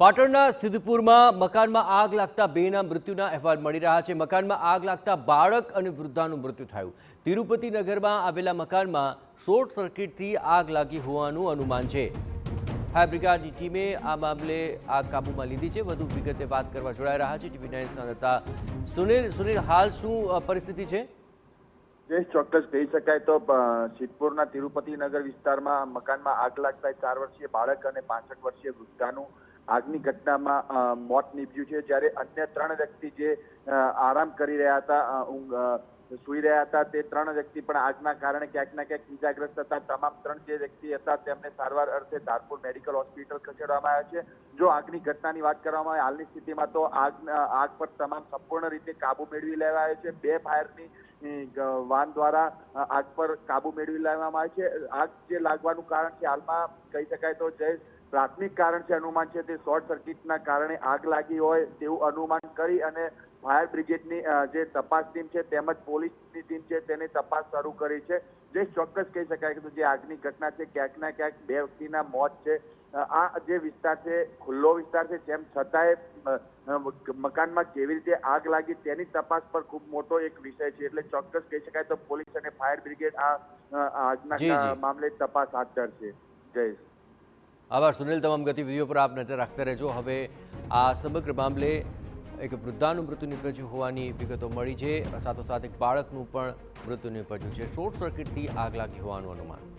પાટણના સિદ્ધપુરમાં મકાનમાં આગ લાગતા બેના મૃત્યુના અહેવાલ મળી રહ્યા છે। મકાનમાં આગ લાગતા બાળક અને વૃદ્ધાનું મૃત્યુ થયું। તિરુપતિ નગરમાં આવેલા મકાનમાં શોર્ટ સર્કિટથી આગ લાગી હોવાનું અનુમાન છે। ફાયર બ્રિગેડની ટીમે આ મામલે આગ કાબૂમાં લીધી છે। વધુ વિગતે વાત કરવા જોડાઈ રહ્યા છે TV9 સંવાદદાતા સુનિલ। હાલ શું પરિસ્થિતિ છે? ચોક્કસ કહી શકાય તો સિદ્ધપુરના તિરુપતિ નગર વિસ્તારમાં મકાનમાં આગ લાગતા 4 વર્ષીય બાળક અને 65 વર્ષીય વૃદ્ધાનું આગની ઘટનામાં મોત નીપજ્યું છે। જ્યારે અન્ય 3 વ્યક્તિ જે આરામ કરી રહ્યા હતા, સૂઈ રહ્યા હતા, તે 3 વ્યક્તિ પણ આગના કારણે ક્યાંક ના ક્યાંક ઇજાગ્રસ્ત હતા। તમામ 3 જે વ્યક્તિ હતા તેમને સારવાર અર્થે ધારપુર મેડિકલ હોસ્પિટલ ખસેડવામાં આવ્યા છે। જો આગની ઘટનાની વાત કરવામાં આવે હાલની સ્થિતિમાં તો આગ પર તમામ સંપૂર્ણ રીતે કાબુ મેળવી લેવાયો છે। 2 ફાયરની વાન દ્વારા આગ પર કાબુ મેળવી લેવામાં આવે છે। આગ જે લાગવાનું કારણ છે હાલમાં કહી શકાય તો જે પ્રાથમિક કારણ છે, અનુમાન છે, તે શોર્ટ સર્કિટના કારણે આગ લાગી હોય તેવું અનુમાન કરી અને ફાયર બ્રિગેડની જે તપાસ ટીમ છે તેમજ પોલીસની ટીમ છે તેની તપાસ શરૂ કરી છે। જે ચોક્કસ કહી શકાય કે જે આગની ઘટના છે ક્યાંક ના ક્યાંક 2 વ્યક્તિના મોત છે। આ જે વિસ્તાર છે ખુલ્લો વિસ્તાર છે, તેમ છતાંય મકાનમાં કેવી રીતે આગ લાગી તેની તપાસ પર ખૂબ મોટો એક વિષય છે। એટલે ચોક્કસ કહી શકાય તો પોલીસ અને ફાયર બ્રિગેડ આ આગના મામલે તપાસ હાથ ધરશે। જય આભાર સુનિલ। તમામ ગતિવિધિઓ પર આપ નજર રાખતા રહેજો। હવે આ સમગ્ર મામલે એક વૃદ્ધાનું મૃત્યુ નીપજ્યું હોવાની વિગતો મળી છે। સાથોસાથ એક બાળકનું પણ મૃત્યુ નીપજ્યું છે। શોર્ટ સર્કિટથી આગ લાગી હોવાનું અનુમાન।